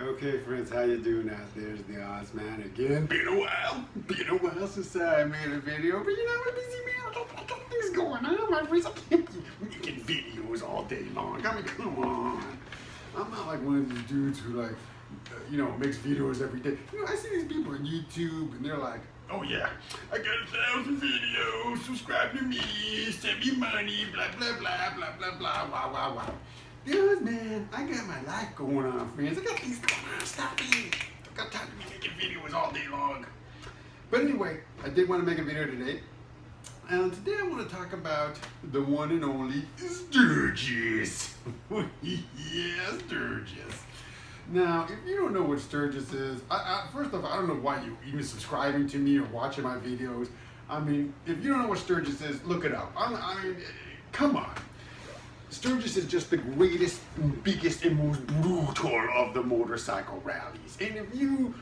Okay, friends, how you doing out there? There's the Oz Man again. Been a while since I made a video, but you know, I'm a busy man. I got things going on, my friends. I can't be making videos all day long. I mean, come on. I'm not like one of these dudes who like, makes videos every day. You know, I see these people on YouTube and they're like, oh yeah, I got 1,000 videos, subscribe to me, send me money, blah, blah, blah, blah, blah, blah, wow, wow, wow. Yes, man, I got my life going on, friends. I got things going on. Stop it. I got time to be making videos all day long. But anyway, I did want to make a video today. And today I want to talk about the one and only Sturgis. Yeah, Sturgis. Now, if you don't know what Sturgis is, first off, I don't know why you even subscribing to me or watching my videos. I mean, if you don't know what Sturgis is, look it up. I mean, come on. Sturgis is just the greatest, biggest, and most brutal of the motorcycle rallies. And if you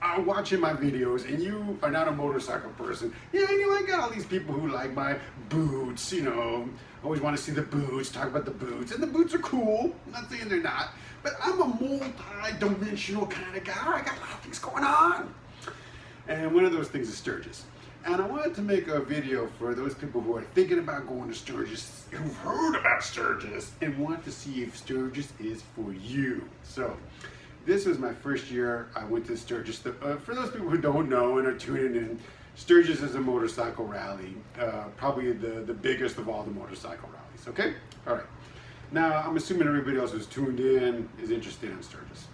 are watching my videos and you are not a motorcycle person, I got all these people who like my boots, always want to see the boots, talk about the boots. And the boots are cool, I'm not saying they're not, but I'm a multi-dimensional kind of guy. I got a lot of things going on. And one of those things is Sturgis. And I wanted to make a video for those people who are thinking about going to Sturgis, who've heard about Sturgis, and want to see if Sturgis is for you. So, this was my first year I went to Sturgis. For those people who don't know and are tuning in, Sturgis is a motorcycle rally, probably the biggest of all the motorcycle rallies, okay? All right. Now, I'm assuming everybody else who's tuned in is interested in Sturgis.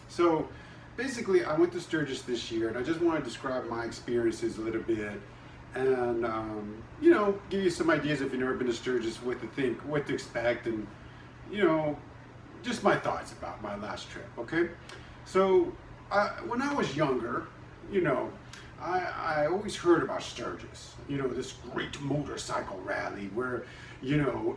So, basically, I went to Sturgis this year, and I just want to describe my experiences a little bit, and give you some ideas if you've never been to Sturgis, what to think, what to expect, and just my thoughts about my last trip. Okay, so when I was younger, I always heard about Sturgis. This great motorcycle rally where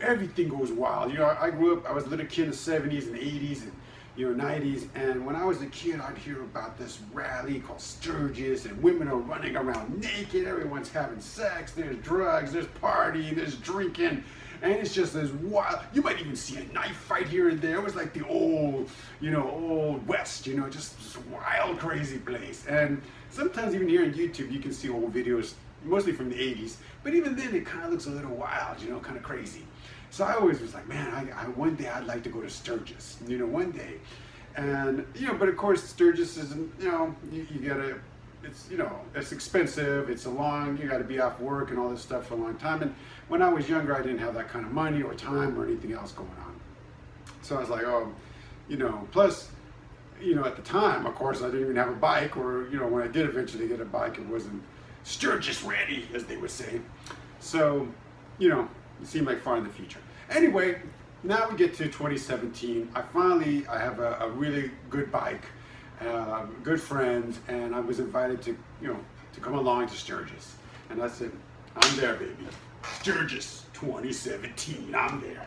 everything goes wild. I grew up. I was a little kid in the '70s and '80s and 90s, and when I was a kid, I'd hear about this rally called Sturgis, and women are running around naked, everyone's having sex, there's drugs, there's partying, there's drinking, and it's just this wild, you might even see a knife fight here and there. It was like the old West, just this wild, crazy place. And sometimes even here on YouTube, you can see old videos, mostly from the 80s, but even then, it kind of looks a little wild, kind of crazy. So I always was like, man, one day I'd like to go to Sturgis, one day. And, but of course, Sturgis isn't, you gotta, it's expensive, you gotta be off work and all this stuff for a long time. And when I was younger, I didn't have that kind of money or time or anything else going on. So I was like, plus, at the time, of course, I didn't even have a bike, or, when I did eventually get a bike, it wasn't Sturgis ready, as they would say. So, it seemed like far in the future. Anyway, now we get to 2017. I have a really good bike, good friends, and I was invited to come along to Sturgis. And I said, I'm there, baby. Sturgis 2017, I'm there.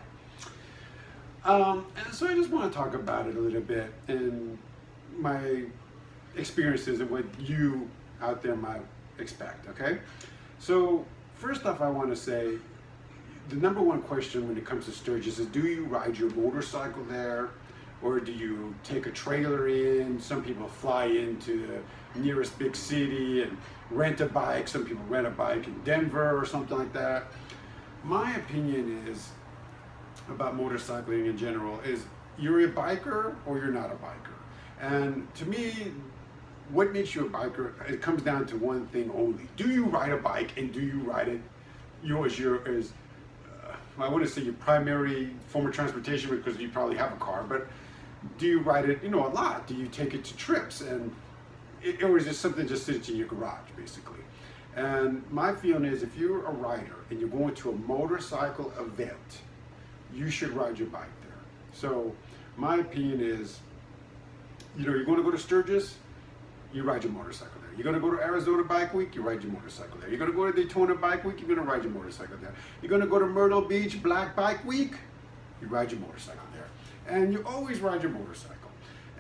And so I just want to talk about it a little bit and my experiences and what you out there might expect, okay? So first off, I want to say, the number one question when it comes to Sturgis is, do you ride your motorcycle there, or do you take a trailer in? Some people fly into the nearest big city and rent a bike. Some people rent a bike in Denver or something like that. My opinion is about motorcycling in general is, you're a biker or you're not a biker. And to me, what makes you a biker, it comes down to one thing only. Do you ride a bike, and do you ride it I wouldn't say your primary form of transportation, because you probably have a car, but do you ride it, a lot? Do you take it to trips? And or is it something just sits in your garage, basically? And my feeling is, if you're a rider and you're going to a motorcycle event, you should ride your bike there. So my opinion is, you're going to go to Sturgis, you ride your motorcycle there. You're going to go to Arizona Bike Week, you ride your motorcycle there. You're going to go to Daytona Bike Week, you're going to ride your motorcycle there. You're going to go to Myrtle Beach Black Bike Week, you ride your motorcycle there. And you always ride your motorcycle.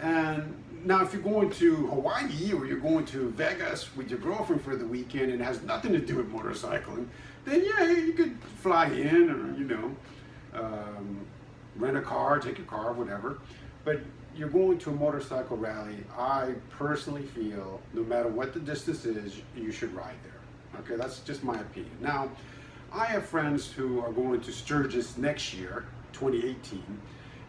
And now if you're going to Hawaii, or you're going to Vegas with your girlfriend for the weekend and it has nothing to do with motorcycling, then yeah, you could fly in, or rent a car, take your car, whatever. But you're going to a motorcycle rally, I personally feel no matter what the distance is, you should ride there. Okay, that's just my opinion. Now, I have friends who are going to Sturgis next year, 2018,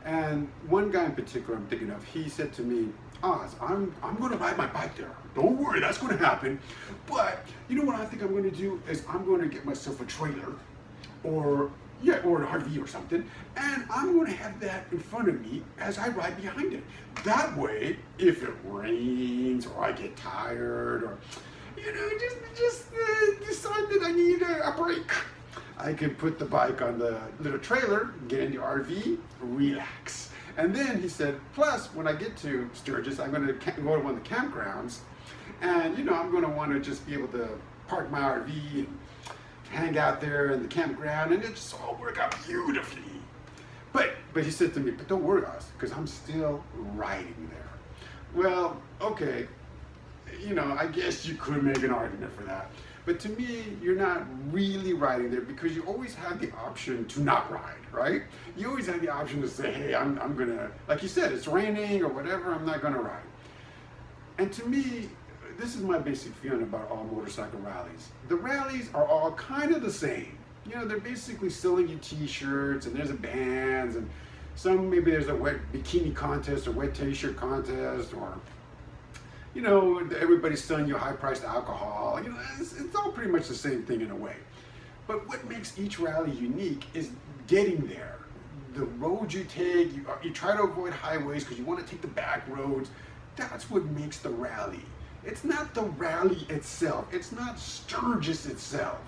and one guy in particular I'm thinking of, he said to me, Oz, I'm going to ride my bike there. Don't worry, that's going to happen. But you know what I think I'm going to do is I'm going to get myself a trailer or an RV or something, and I'm going to have that in front of me as I ride behind it. That way, if it rains or I get tired or, you know, just decide that I need a break, I can put the bike on the little trailer, get in the RV, relax. And then he said, plus when I get to Sturgis, I'm going to go to one of the campgrounds, and you know, I'm going to want to just be able to park my RV and hang out there in the campground, and it just all work out beautifully. But he said to me, but don't worry, Oz, because I'm still riding there. Well, okay, you know, I guess you could make an argument for that. But to me, you're not really riding there because you always have the option to not ride, right? You always have the option to say, hey, I'm gonna, like you said, it's raining or whatever, I'm not gonna ride. And to me, this is my basic feeling about all motorcycle rallies. The rallies are all kind of the same. You know, they're basically selling you t-shirts and there's a bands and maybe there's a wet bikini contest or wet t-shirt contest, or you know, everybody's selling you high-priced alcohol. You know, it's all pretty much the same thing in a way. But what makes each rally unique is getting there. The roads you take, you try to avoid highways because you want to take the back roads. That's what makes the rally. It's not the rally itself. It's not Sturgis itself.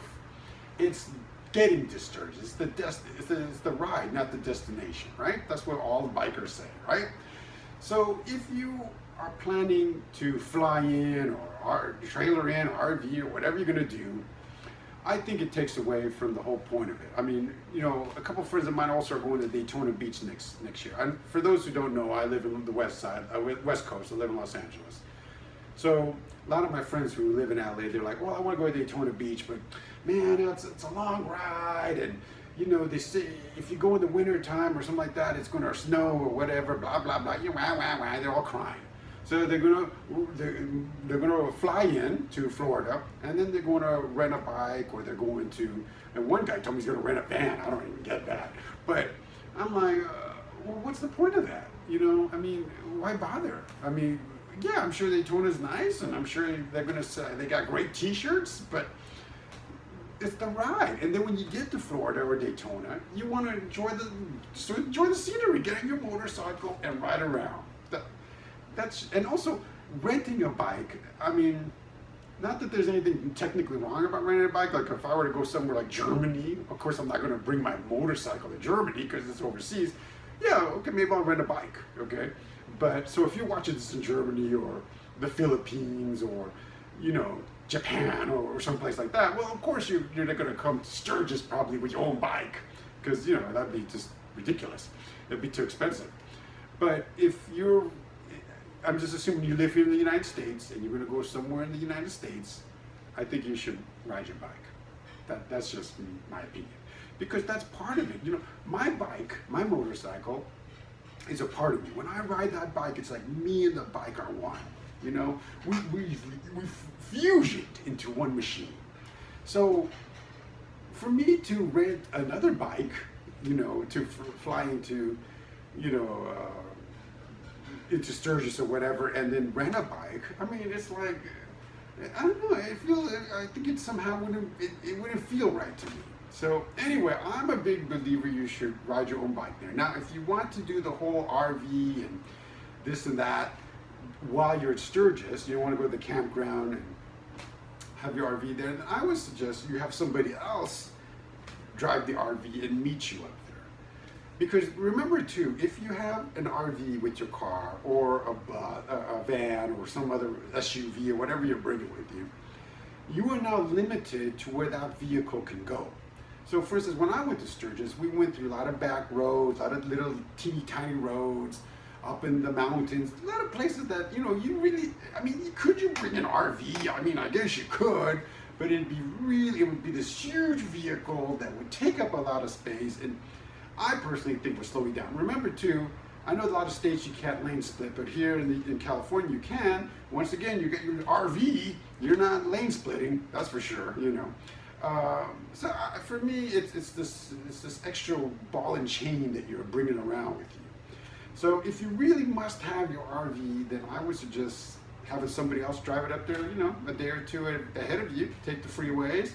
It's getting to Sturgis. It's the ride, not the destination, right? That's what all the bikers say, right? So if you are planning to fly in or trailer in, or RV or whatever you're going to do, I think it takes away from the whole point of it. I mean, you know, a couple of friends of mine also are going to Daytona Beach next year. And for those who don't know, I live in the west coast. I live in Los Angeles. So a lot of my friends who live in LA, they're like, well, I want to go to Daytona Beach, but man, it's a long ride, and you know, they say if you go in the winter time or something like that, it's going to snow or whatever, blah blah blah. You wah wah wah. They're all crying. So they're gonna fly in to Florida, and then they're going to rent a bike, or they're going to. And one guy told me he's going to rent a van. I don't even get that. But I'm like, well, what's the point of that? You know, I mean, why bother? I mean, yeah, I'm sure Daytona's nice, and I'm sure they're gonna say they got great T-shirts, but it's the ride. And then when you get to Florida or Daytona, you want to enjoy the scenery, get on your motorcycle and ride around. And also renting a bike. I mean, not that there's anything technically wrong about renting a bike. Like if I were to go somewhere like Germany, of course I'm not going to bring my motorcycle to Germany because it's overseas. Yeah, okay, maybe I'll rent a bike, okay? But so if you're watching this in Germany or the Philippines or, you know, Japan or someplace like that, well, of course you're not going to come to Sturgis probably with your own bike, because, you know, that'd be just ridiculous. It'd be too expensive. But if I'm just assuming you live here in the United States and you're going to go somewhere in the United States, I think you should ride your bike. That's just my opinion. Because that's part of it. You know, my bike, my motorcycle, is a part of me. When I ride that bike, it's like me and the bike are one. You know, we fusioned into one machine. So for me to rent another bike, you know, to fly into, you know, into Sturgis or whatever, and then rent a bike, I mean, it's like, I don't know, I think it somehow wouldn't feel right to me. So anyway, I'm a big believer you should ride your own bike there. Now, if you want to do the whole RV and this and that while you're at Sturgis, you want to go to the campground and have your RV there, then I would suggest you have somebody else drive the RV and meet you up there. Because remember too, if you have an RV with your car or a van or some other SUV or whatever you're bringing with you, you are now limited to where that vehicle can go. So for instance, when I went to Sturgis, we went through a lot of back roads, a lot of little teeny tiny roads, up in the mountains, a lot of places that, you know, you really, I mean, could you bring an RV? I mean, I guess you could, but it would be this huge vehicle that would take up a lot of space, and I personally think would slow you down. Remember too, I know a lot of states you can't lane split, but here in California you can. Once again, you get your RV, you're not lane splitting, that's for sure, you know. For me, it's this extra ball and chain that you're bringing around with you. So if you really must have your RV, then I would suggest having somebody else drive it up there, you know, a day or two ahead of you, take the freeways,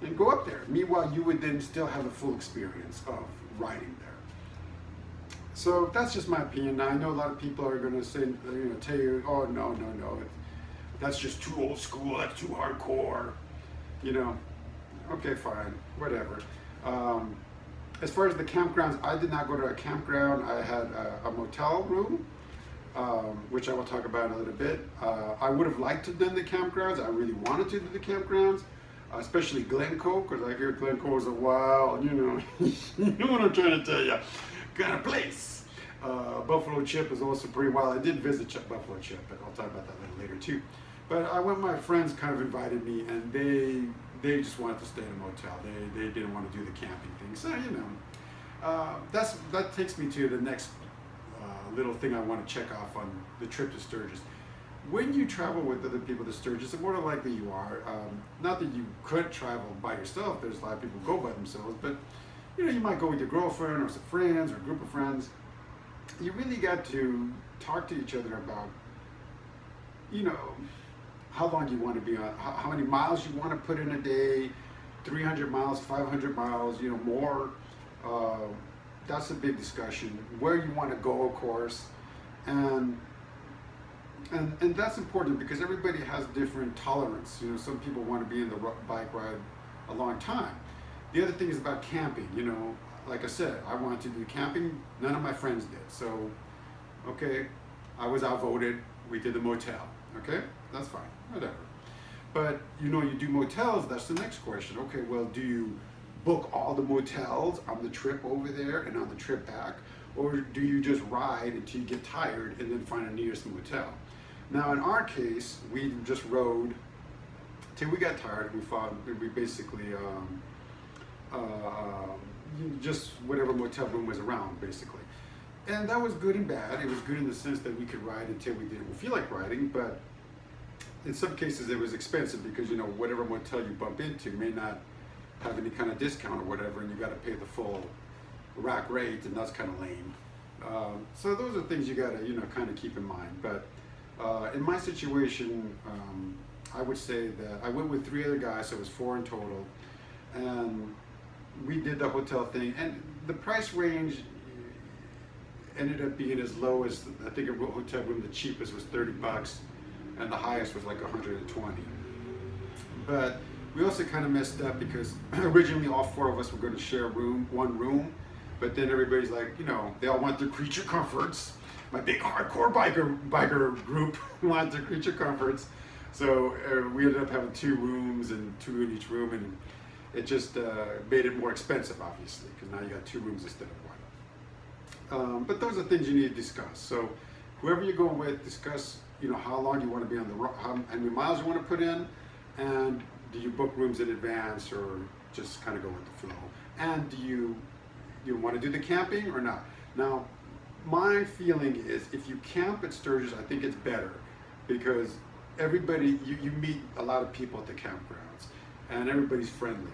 and go up there. Meanwhile, you would then still have the full experience of riding there. So that's just my opinion. Now, I know a lot of people are going to say, you know, tell you, oh, no, that's just too old school, that's too hardcore, you know. Okay, fine, whatever. As far as the campgrounds, I did not go to a campground. I had a motel room, which I will talk about in a little bit. I would have liked to have done the campgrounds. I really wanted to do the campgrounds, especially Glencoe, because I hear Glencoe is a wild, you know, you know what I'm trying to tell you, kind of place. Buffalo Chip is also pretty wild. I did visit Buffalo Chip, but I'll talk about that a little later too. But I went, my friends kind of invited me, and they just wanted to stay in a motel. They didn't want to do the camping thing. So, you know, that takes me to the next little thing I want to check off on the trip to Sturgis. When you travel with other people to Sturgis, the more likely you are, not that you could travel by yourself, there's a lot of people who go by themselves, but you know, you might go with your girlfriend or some friends or a group of friends. You really got to talk to each other about, you know, how long you want to be on, how many miles you want to put in a day, 300 miles, 500 miles, you know, more. That's a big discussion. Where you want to go, of course, and that's important because everybody has different tolerance. You know, some people want to be in the bike ride a long time. The other thing is about camping. You know, like I said, I wanted to do camping. None of my friends did. So, okay, I was outvoted. We did the motel. Okay, that's fine, whatever. But you know, you do motels, that's the next question. Okay, well, do you book all the motels on the trip over there and on the trip back? Or do you just ride until you get tired and then find a nearest motel? Now, in our case, we just rode till we got tired and we basically, just whatever motel room was around, basically. And that was good and bad. It was good in the sense that we could ride until we didn't feel like riding, but in some cases it was expensive because, you know, whatever motel you bump into may not have any kind of discount or whatever, and you got to pay the full rack rate, and that's kind of lame. So those are things you got to, you know, kind of keep in mind. But in my situation, I would say that I went with 3 other guys, so it was 4 in total, and we did the hotel thing, and the price range ended up being as low as, I think a hotel room, the cheapest was $30 and the highest was like 120. But we also kind of messed up because originally all 4 of us were going to share one room, but then everybody's like, you know, they all want their creature comforts. My big hardcore biker group wanted their creature comforts. So we ended up having 2 rooms and 2 in each room, and it just made it more expensive, obviously, because now you got 2 rooms instead of 1. But those are things you need to discuss. So whoever you're going with, discuss, you know, how long you want to be on the road, how many miles you want to put in, and do you book rooms in advance or just kind of go with the flow? And do you want to do the camping or not? Now, my feeling is if you camp at Sturgis, I think it's better because everybody, you meet a lot of people at the campgrounds and everybody's friendly.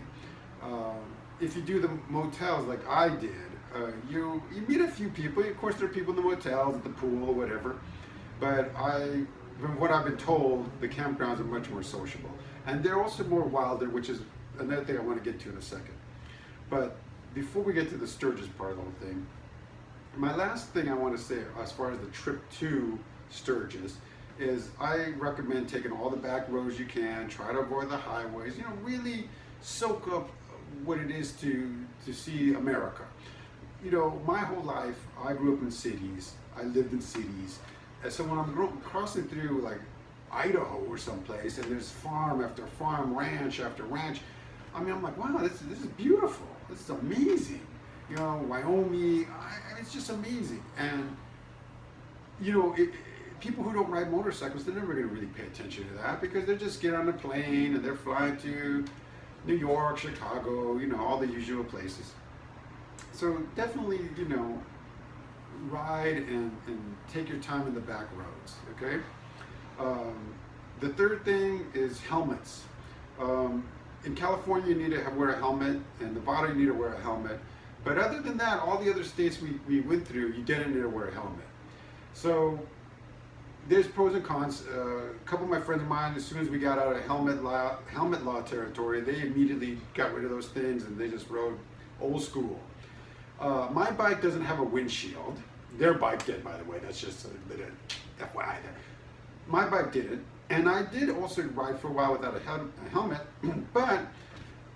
If you do the motels like I did, you meet a few people. Of course, there are people in the motels, at the pool, or whatever. But from what I've been told, the campgrounds are much more sociable. And they're also more wilder, which is another thing I want to get to in a second. But before we get to the Sturgis part of the whole thing, my last thing I want to say as far as the trip to Sturgis is I recommend taking all the back roads you can, try to avoid the highways, you know, really soak up what it is to see America. You know, my whole life, I grew up in cities, I lived in cities, and so when I'm crossing through like Idaho or someplace, and there's farm after farm, ranch after ranch, I mean, I'm like, wow, this is beautiful, this is amazing. You know, Wyoming, it's just amazing. And, you know, people who don't ride motorcycles, they're never going to really pay attention to that because they just get on a plane and they're flying to New York, Chicago, you know, all the usual places. So definitely, you know, ride and take your time in the back roads, okay? The third thing is helmets. In California, you need to wear a helmet. In Nevada, you need to wear a helmet. But other than that, all the other states we went through, you didn't need to wear a helmet. So there's pros and cons. A couple of my friends of mine, as soon as we got out of helmet law territory, they immediately got rid of those things and they just rode old school. My bike doesn't have a windshield. Their bike did, by the way. That's just a bit of FYI there. My bike didn't. And I did also ride for a while without a helmet, but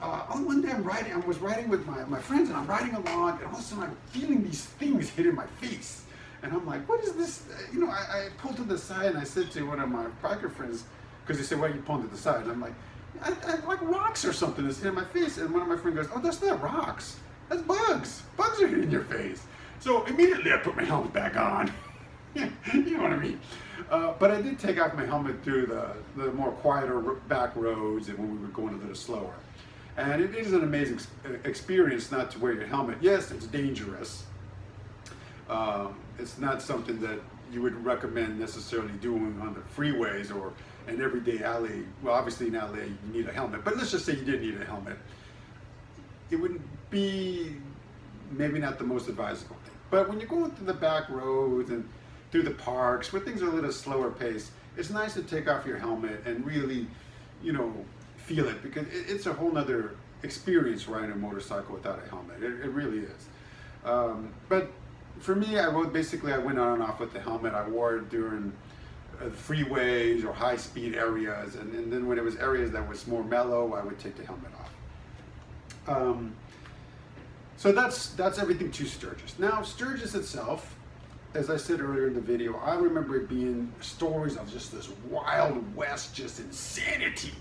on one day I was riding with my friends and I'm riding along and all of a sudden I'm feeling these things hitting my face. And I'm like, what is this? You know, I pulled to the side and I said to one of my biker friends, because they said, why are you pulling to the side? And I'm like, I like rocks or something that's hitting my face. And one of my friends goes, oh, that's not rocks, that's bugs. Bugs are hitting your face. So immediately I put my helmet back on. You know what I mean? But I did take off my helmet through the more quieter back roads and when we were going a little slower. And it is an amazing experience not to wear your helmet. Yes, it's dangerous. It's not something that you would recommend necessarily doing on the freeways or an everyday alley. Well, obviously in LA you need a helmet, but let's just say you did need a helmet. It wouldn't be maybe not the most advisable thing. But when you're going through the back roads and through the parks where things are a little slower pace, it's nice to take off your helmet and really, you know, feel it, because it's a whole nother experience riding a motorcycle without a helmet. It really is. But for me, I went on and off with the helmet. I wore it during freeways or high-speed areas, and then when it was areas that was more mellow, I would take the helmet off. So that's everything to Sturgis. Now, Sturgis itself, as I said earlier in the video, I remember it being stories of just this Wild West, just insanity.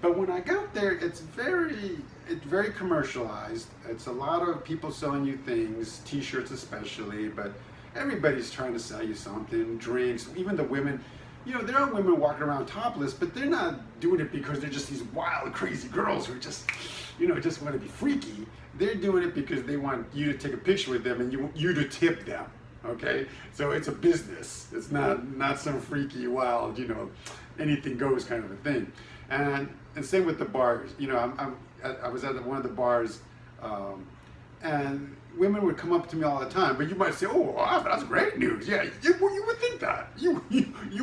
But when I got there, it's very commercialized. It's a lot of people selling you things, t-shirts especially, but everybody's trying to sell you something, drinks, even the women. You know, there are women walking around topless, but they're not doing it because they're just these wild, crazy girls who just, you know, just want to be freaky. They're doing it because they want you to take a picture with them and you to tip them. Okay, so it's a business. It's not some freaky, wild, you know, anything goes kind of a thing. And same with the bars. You know, I was at one of the bars, and women would come up to me all the time. But you might say, "Oh, wow, that's great news." Yeah, you would think that. You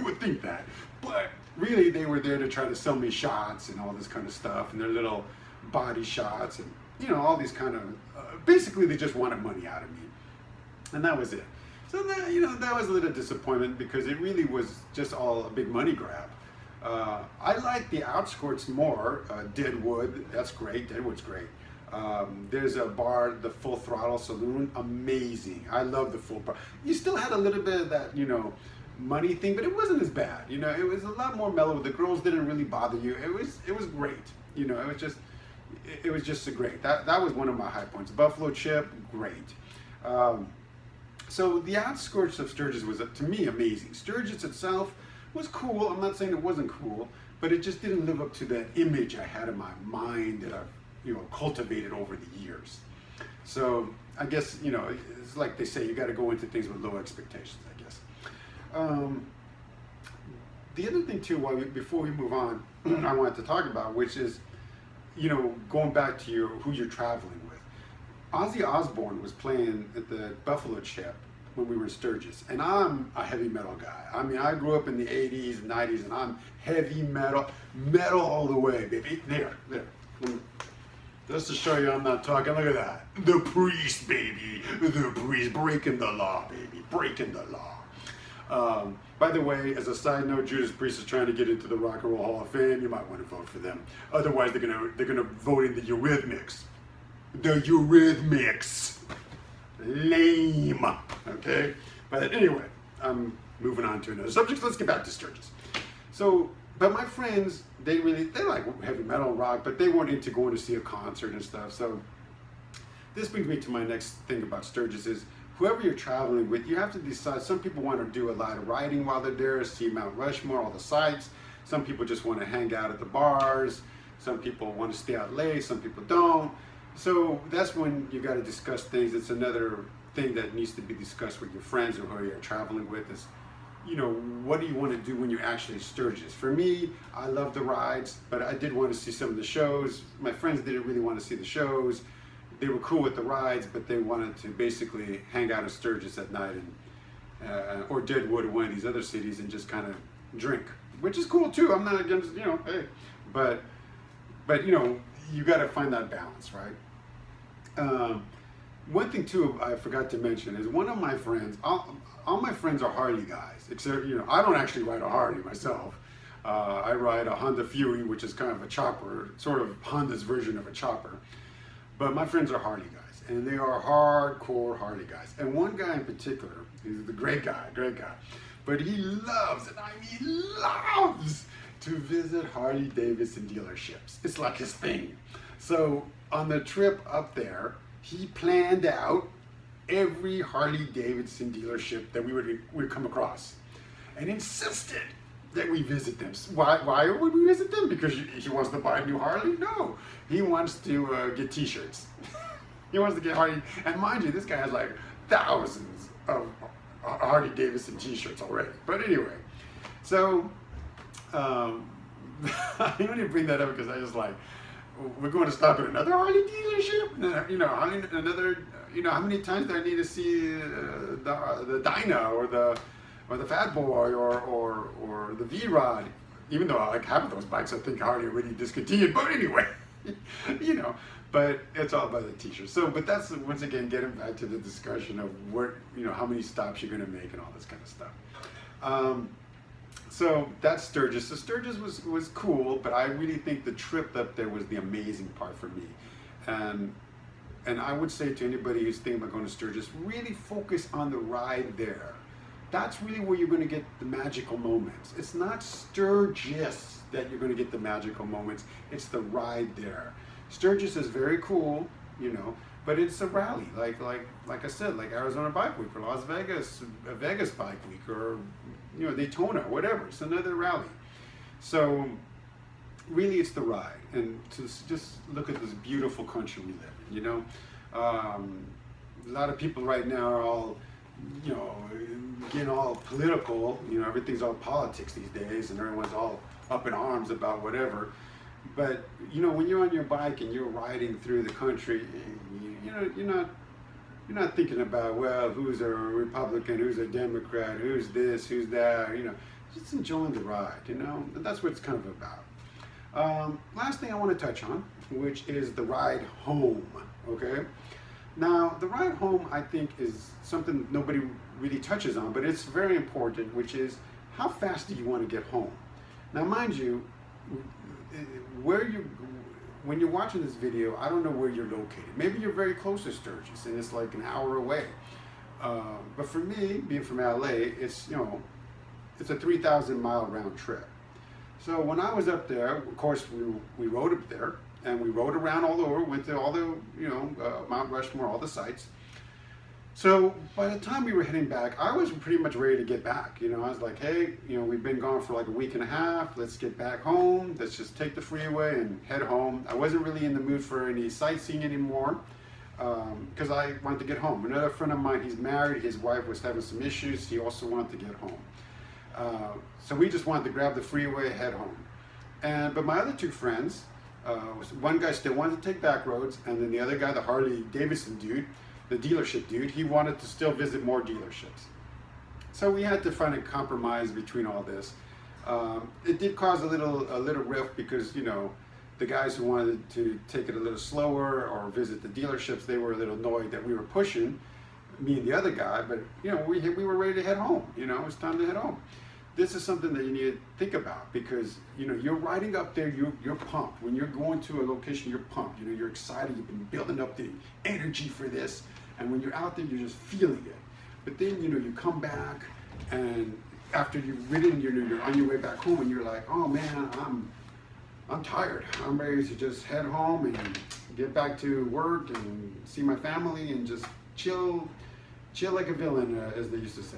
would think that. But really, they were there to try to sell me shots and all this kind of stuff, and their little body shots, and you know, all these kind of. Basically, they just wanted money out of me, and that was it. So that, you know, that was a little disappointment because it really was just all a big money grab. I like the outskirts more. Deadwood, that's great. Deadwood's great. There's a bar, the Full Throttle Saloon, amazing. I love the full bar. You still had a little bit of that, you know, money thing, but it wasn't as bad. You know, it was a lot more mellow. The girls didn't really bother you. It was great. You know, it was just a great. That was one of my high points. Buffalo Chip, great. So the outskirts of Sturgis was, to me, amazing. Sturgis itself was cool. I'm not saying it wasn't cool, but it just didn't live up to that image I had in my mind that I've, you know, cultivated over the years. So I guess, you know, it's like they say, you got to go into things with low expectations, I guess. The other thing too, before we move on, I wanted to talk about, which is, you know, going back to who you're traveling with. Ozzy Osbourne was playing at the Buffalo Chip when we were in Sturgis, and I'm a heavy metal guy. I mean, I grew up in the 80s and 90s, and I'm heavy metal all the way, baby. There. Just to show you I'm not talking, look at that. The Priest, baby. The Priest, breaking the law, baby. Breaking the law. By the way, as a side note, Judas Priest is trying to get into the Rock and Roll Hall of Fame. You might want to vote for them. Otherwise, they're gonna vote in the Eurythmics. The Eurythmics. Lame. Okay? But anyway, I'm moving on to another subject. So let's get back to Sturgis. So, but my friends, they like heavy metal and rock, but they weren't into going to see a concert and stuff. So this brings me to my next thing about Sturgis is whoever you're traveling with, you have to decide. Some people want to do a lot of riding while they're there, see Mount Rushmore, all the sights. Some people just want to hang out at the bars. Some people want to stay out late. Some people don't. So that's when you got to discuss things. It's another thing that needs to be discussed with your friends or who you're traveling with is, what do you want to do when you're actually in Sturgis? For me, I love the rides, but I did want to see some of the shows. My friends didn't really want to see the shows. They were cool with the rides, but they wanted to basically hang out in Sturgis at night or Deadwood or one of these other cities and just kind of drink, which is cool too. I'm not against, hey, but you got to find that balance, right? One thing too I forgot to mention is one of my friends, all my friends are Harley guys, except, I don't actually ride a Harley myself. I ride a Honda Fury, which is kind of a chopper, sort of Honda's version of a chopper. But my friends are Harley guys, and they are hardcore Harley guys. And one guy in particular, he's the great guy, but he loves, and I mean loves, to visit Harley Davidson dealerships. It's like his thing. So on the trip up there, he planned out every Harley Davidson dealership that we would come across, and insisted that we visit them. Why would we visit them? Because he wants to buy a new Harley? No, he wants to get T-shirts. He wants to get Harley, and mind you, this guy has like thousands of Harley Davidson T-shirts already. But anyway, so I only bring that up because I just like, we're going to stop at another Harley dealership. How many times do I need to see the Dyna or the Fat Boy or the V-Rod? Even though I like half of those bikes, I think Harley already discontinued. But anyway, But it's all about the T-shirt. So, but that's once again getting back to the discussion of where, how many stops you're going to make and all this kind of stuff. So that's Sturgis. So Sturgis was cool, but I really think the trip up there was the amazing part for me. And I would say to anybody who's thinking about going to Sturgis, really focus on the ride there. That's really where you're going to get the magical moments. It's not Sturgis that you're going to get the magical moments. It's the ride there. Sturgis is very cool, but it's a rally, like I said, like Arizona Bike Week or Las Vegas, Vegas Bike Week, or Daytona, whatever. It's another rally. So really, it's the ride, and to just look at this beautiful country we live in. A lot of people right now are all, getting all political. Everything's all politics these days, and everyone's all up in arms about whatever. But when you're on your bike and you're riding through the country, you're not thinking about, well, who's a Republican, who's a Democrat, who's this, who's that. Just enjoying the ride. And that's what it's kind of about. Last thing I want to touch on, which is the ride home. Okay. Now, the ride home, I think, is something nobody really touches on, but it's very important, which is how fast do you want to get home? Now, mind you, when you're watching this video, I don't know where you're located. Maybe you're very close to Sturgis and it's like an hour away. But for me, being from LA, it's a 3,000 mile round trip. So when I was up there, of course we rode up there and we rode around all over, went to all the Mount Rushmore, all the sites. So by the time we were heading back, I was pretty much ready to get back. I was like, hey, we've been gone for like a week and a half. Let's get back home. Let's just take the freeway and head home. I wasn't really in the mood for any sightseeing anymore because I wanted to get home. Another friend of mine, he's married. His wife was having some issues. He also wanted to get home. So we just wanted to grab the freeway, head home. But my other two friends, one guy still wanted to take back roads, and then the other guy, the Harley Davidson dude, the dealership dude, he wanted to still visit more dealerships. So we had to find a compromise between all this. It did cause a little rift because, the guys who wanted to take it a little slower or visit the dealerships, they were a little annoyed that we were pushing, me and the other guy, but, we were ready to head home. It's time to head home. This is something that you need to think about because, you're riding up there, you're pumped. When you're going to a location, you're pumped. You're excited. You've been building up the energy for this. And when you're out there, you're just feeling it. But then, you come back and after you've ridden, you're on your way back home and you're like, oh man, I'm tired. I'm ready to just head home and get back to work and see my family and just chill like a villain, as they used to say.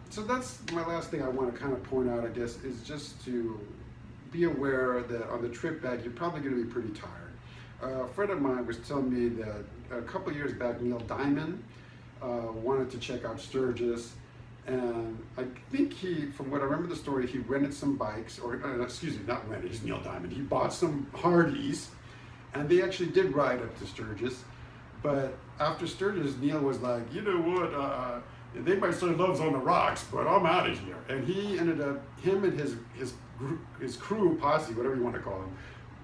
So that's my last thing I want to kind of point out, I guess, is just to be aware that on the trip back, you're probably going to be pretty tired. A friend of mine was telling me that a couple years back, Neil Diamond wanted to check out Sturgis, and I think from what I remember the story, he rented some bikes, or excuse me, not rented, he's Neil Diamond. He bought some Hardys, and they actually did ride up to Sturgis. But after Sturgis, Neil was like, you know what, they might say love's on the rocks, but I'm out of here. And he ended up, him and his crew, posse, whatever you want to call them,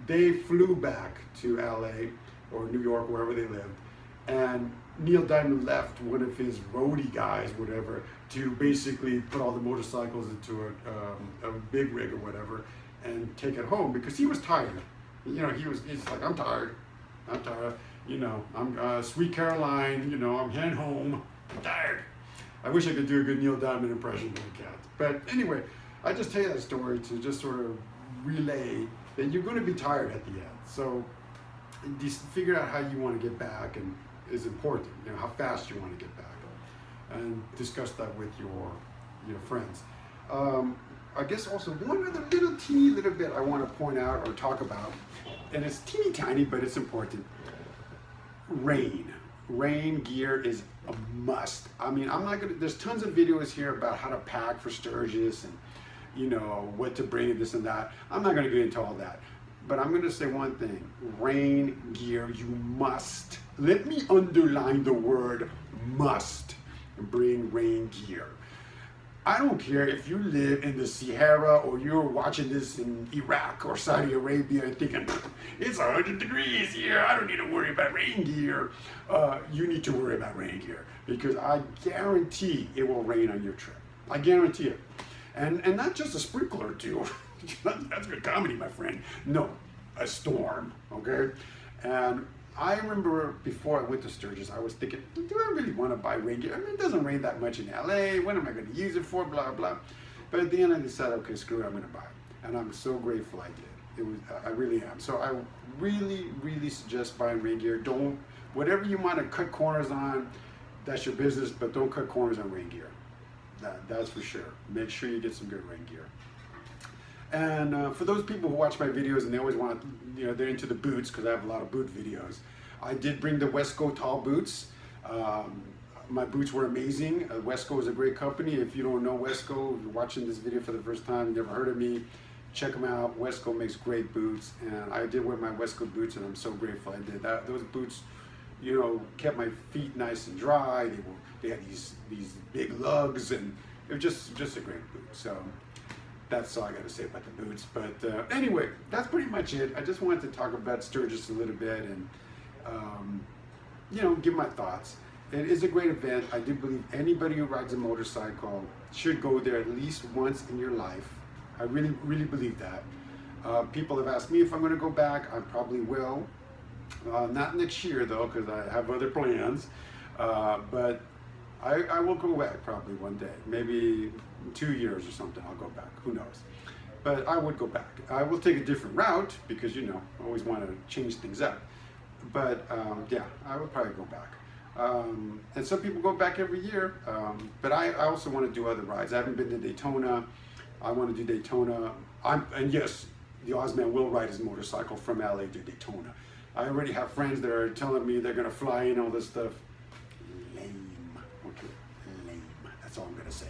they flew back to LA or New York, wherever they lived. And Neil Diamond left one of his roadie guys, whatever, to basically put all the motorcycles into a big rig or whatever and take it home because he was tired. You know, he's like, I'm tired. You know, I'm Sweet Caroline, you know, I'm heading home. I'm tired. I wish I could do a good Neil Diamond impression of the cat. But anyway, I just tell you that story to just sort of relay that you're going to be tired at the end. So just figure out how you want to get back and is important. You know, how fast you want to get back. And discuss that with your friends. I guess also one other teeny little bit I want to point out or talk about, and it's teeny tiny, but it's important. Rain gear is a must. I mean, there's tons of videos here about how to pack for Sturgis and, you know, what to bring and this and that. I'm not gonna get into all that, but I'm gonna say one thing. Rain gear, you must. Let me underline the word must. Bring rain gear. I don't care if you live in the Sahara or you're watching this in Iraq or Saudi Arabia and thinking, it's 100 degrees here, I don't need to worry about rain gear. You need to worry about rain gear because I guarantee it will rain on your trip. I guarantee it. And not just a sprinkler or two. That's good comedy, my friend. No, a storm, okay? And I remember before I went to Sturgis, I was thinking, do I really want to buy rain gear? I mean, it doesn't rain that much in LA. When am I going to use it for? Blah, blah. But at the end, I decided, okay, screw it, I'm going to buy it. And I'm so grateful I did. I really am. So I really, really suggest buying rain gear. Whatever you want to cut corners on, that's your business, but don't cut corners on rain gear. That's for sure. Make sure you get some good rain gear. And for those people who watch my videos and they always want, you know, they're into the boots because I have a lot of boot videos. I did bring the Wesco tall boots. My boots were amazing. Wesco is a great company. If you don't know Wesco, if you're watching this video for the first time, you've never heard of me, check them out. Wesco makes great boots, and I did wear my Wesco boots, and I'm so grateful I did that. Those boots, you know, kept my feet nice and dry. They had these big lugs, and it was just a great boot. So that's all I got to say about the boots. But anyway, that's pretty much it. I just wanted to talk about Sturgis a little bit and, you know, give my thoughts. It is a great event. I do believe anybody who rides a motorcycle should go there at least once in your life. I really, really believe that. People have asked me if I'm going to go back. I probably will. Not next year, though, because I have other plans. But I will go back probably one day. Maybe 2 years or something, I'll go back. Who knows? But I would go back. I will take a different route because, you know, I always want to change things up. But yeah, I would probably go back. And some people go back every year. But I also want to do other rides. I haven't been to Daytona. I want to do Daytona. And yes, the Ozman will ride his motorcycle from LA to Daytona. I already have friends that are telling me they're going to fly in all this stuff. Lame. Okay, lame. That's all I'm going to say.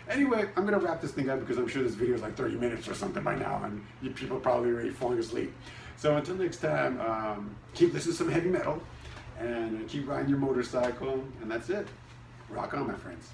Anyway, I'm going to wrap this thing up because I'm sure this video is like 30 minutes or something by now, and you people are probably already falling asleep. So until next time, keep listening to some heavy metal, and keep riding your motorcycle, and that's it. Rock on, my friends.